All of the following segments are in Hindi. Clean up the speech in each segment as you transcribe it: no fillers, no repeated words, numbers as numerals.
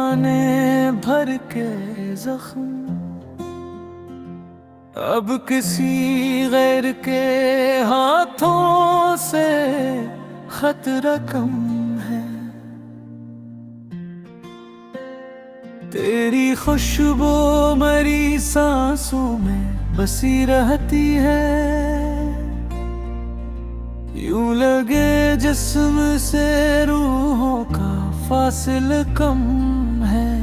जाने भर के जख्म अब किसी गैर के हाथों से खतरा कम है। तेरी खुशबू मेरी सांसों में बसी रहती है, यूं लगे जिस्म से रूहों का फासिला कम है।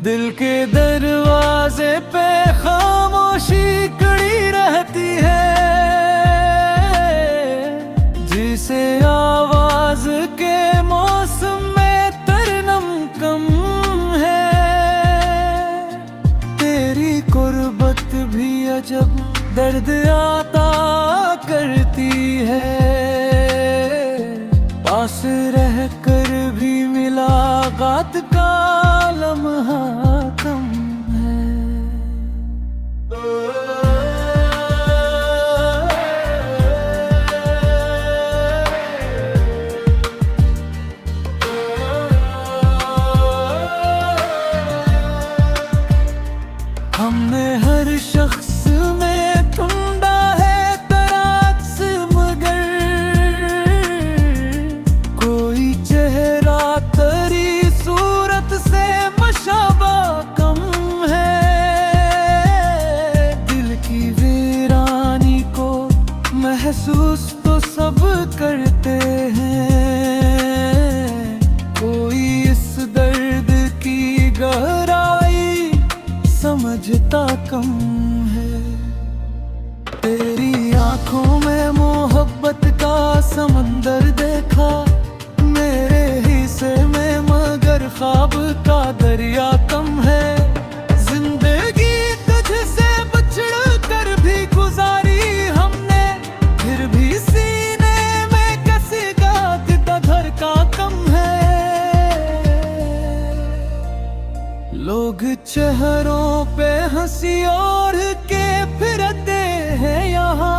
दिल के दरवाजे पे खामोशी कड़ी रहती है, जिसे आवाज के मौसम में तरनम कम है। तेरी कुर्बत भी अजब दर्द आता करती है, पास रह कर भी मुलाकात का लम्हा कम है। हमने हर शख्स में ढूंढा है तरास, मगर कोई चेहरा तेरी सूरत से मशाबा कम है। दिल की वीरानी को महसूस तो सब करते हैं, कोई इस दर्द की गहराई समझता कम है। तेरी आंखों में मोहब्बत का समंदर देखा मेरे हिस्से में, मगर ख्वाब का दरिया कम है। जिंदगी तुझसे बछड़ कर भी गुजारी हमने, फिर भी सीने में किसी का घर का कम है। लोग चेहरों पे हंसी और के फिरते हैं यहाँ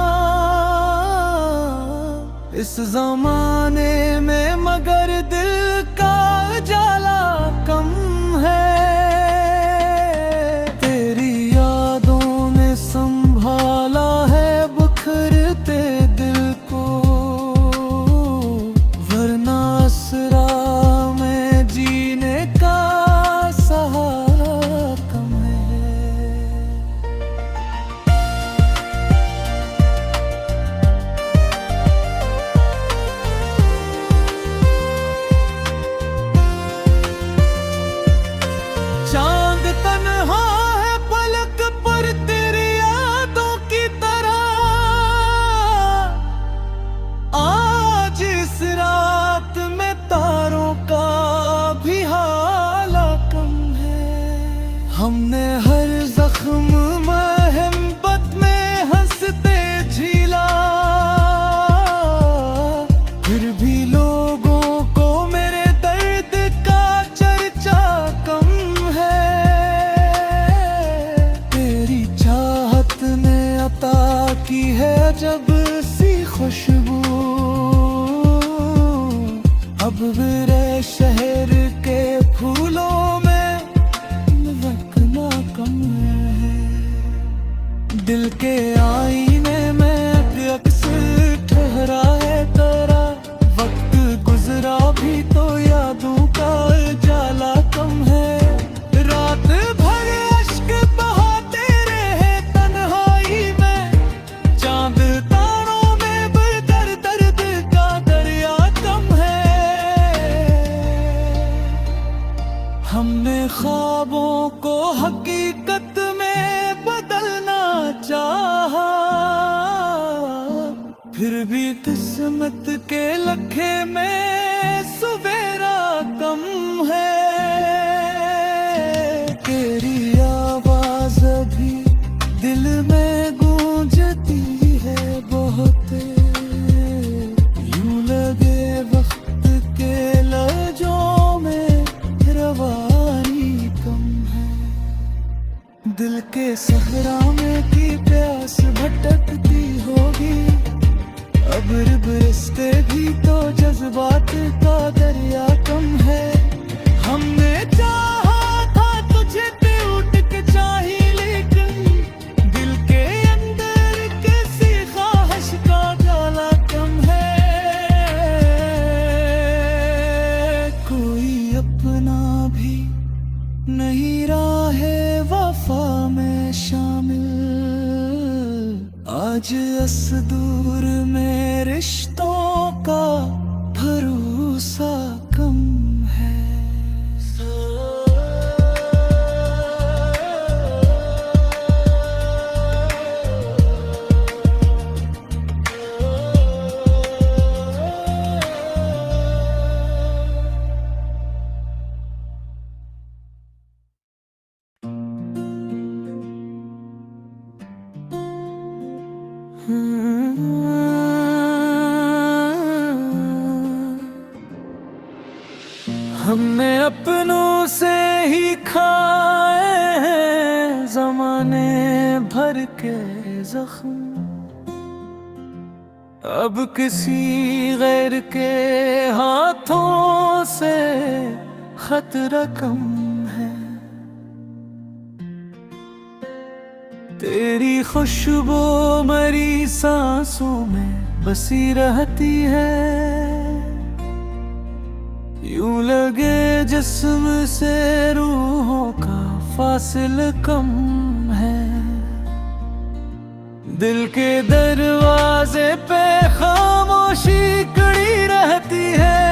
इस जमाने में, मगर दिल का उजाला कम है। तेरी यादों ने संभाला है बिखरते दिल को, वरना असरा में जीने का सहारा कम है। चांद तन्हा है पलक पर तेरी यादों की तरह, आज इस रात में तारों का भी हाला कम है। हमने हर जख्म मोहब्बत में हंसते झीला, फिर भी लोगों को मेरे दर्द का चर्चा कम है। तेरी चाहत ने अता की है जब सी खुशबू, अब मेरे शहर के फूलों में महकना कम है। दिल के आईने में अक्स ठहरा है तेरा, वक्त गुजरा भी तो यादों का उजाला कम है। रात भर अश्क बहाते रहे तन्हाई में, चांद तारों में बदर दर्द का दरिया कम है। हमने ख्वाबों को हकीकत में बदलना चाहा, फिर भी किस्मत के लखे में सवेरा कम है। तेरी आवाज अभी दिल में गूंजती है बहुत, यूं लगे वक्त के लहजों में रवानी कम है। दिल के सहरा में की प्यास भटकती होगी, अब रिश्ते भी तो जज्बात आज अस दूर में रिश्तों का भरोसा कम है। हमने अपनों से ही खाए हैं ज़माने भर के जख्म, अब किसी गैर के हाथों से खतरा कम है। तेरी खुशबू मेरी सांसों में बसी रहती है, यूं लगे जिस्म से रूहों का फासिल कम है। दिल के दरवाजे पे खामोशी कड़ी रहती है,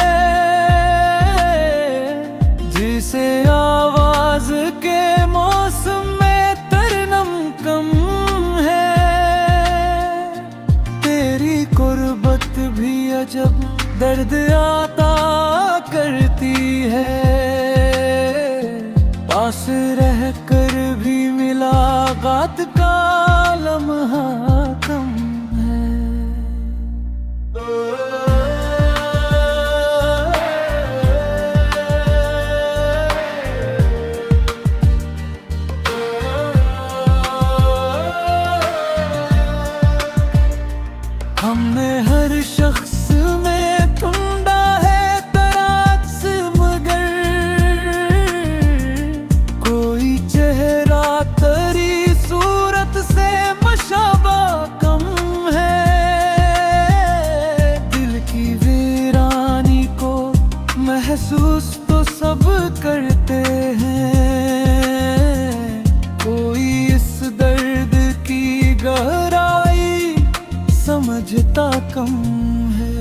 जिसे आवाज के मौसम में तरनम कम है। तेरी कुर्बत भी अजब दर्द आता करती है, पास रह कर भी मुलाकात का लम्हा कम है। हमने हर शख्स में ढूंढा है तरास, मगर कोई चेहरा तेरी सूरत से मशाबा कम है। दिल की वीरानी को महसूस तो सब करते हैं, कोई इस दर्द की गहराई समझता कम है।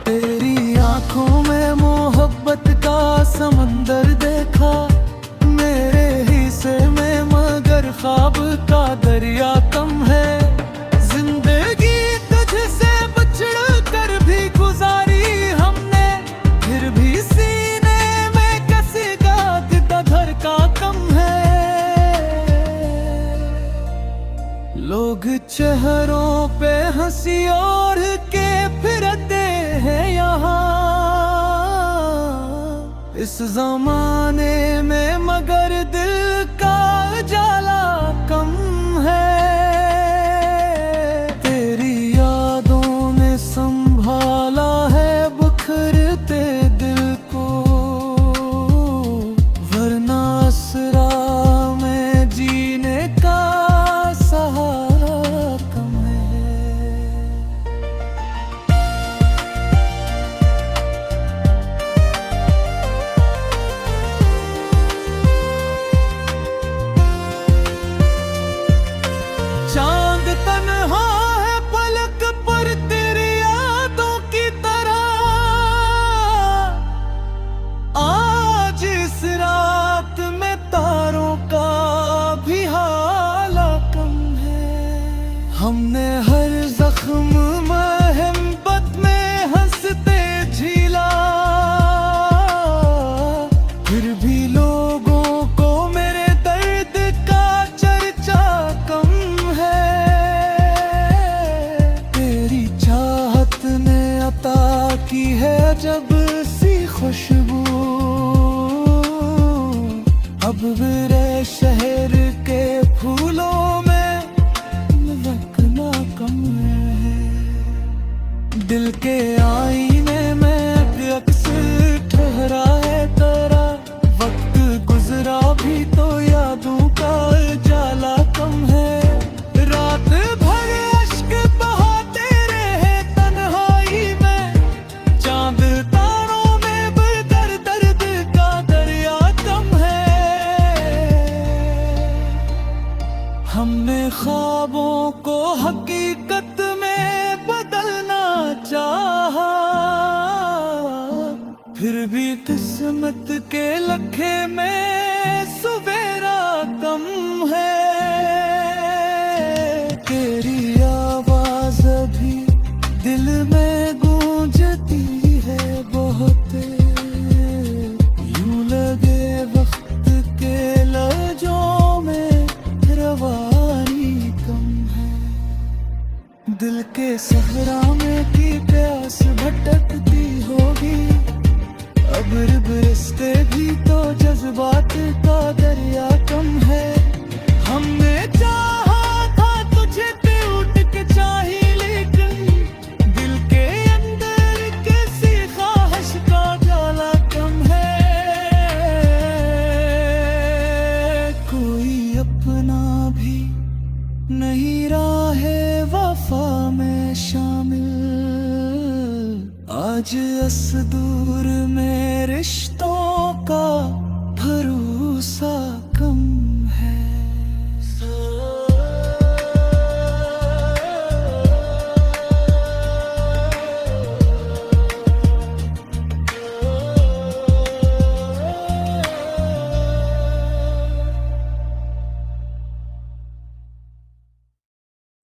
तेरी आंखों में मोहब्बत का समंदर देखा मेरे हिस्से में, मगर ख्वाब का दरिया कम है। जिंदगी तुझसे बिछड़ कर भी गुजारी हमने, फिर भी सीने में किसी का दिल का कम है। लोग चेहरों पे हंसी और के फिरते हैं यहाँ इस जमाने में, मगर दिल का उजाला कम है। तेरी यादों ने संभाला है बिखरते दिल को, वरना असरा में जीने का सहारा कम है। चांद तन्हा है पलक पर तेरी यादों की तरह, आज इस रात में तारों का भी हाला कम है। हमने हर जख्म मोहब्बत में हंसते झीला, फिर भी लोगों को मेरे दर्द का चर्चा कम है। तेरी चाहत ने अता की है जब सी खुशबू, अब मेरे शहर के फूलों में महकना कम है। दिल के आईने में अक्स ठहरा है तेरा, वक्त गुजरा भी तो यादों का उजाला कम है। रात भर अश्क बहाते रहे तन्हाई में, चांद तारों में बदर दर्द का दरिया कम है। हमने ख्वाबों को फिर भी किस्मत के लखे में सवेरा कम है। तेरी आवाज भी दिल में गूंजती है बहुत, यूं लगे वक्त के लहजों में रवानी कम है। दिल के सहरा में की प्यास भटकती होगी, अब रिश्ते भी तो जज्बात का दरिया कम है। हमने चाहा था तुझे उठ के चाही, लेकिन दिल के अंदर किसी ख्वाहिश का जाला कम है। कोई अपना भी नहीं राहे वफा में शामिल, आज अस दूर में रिश्ते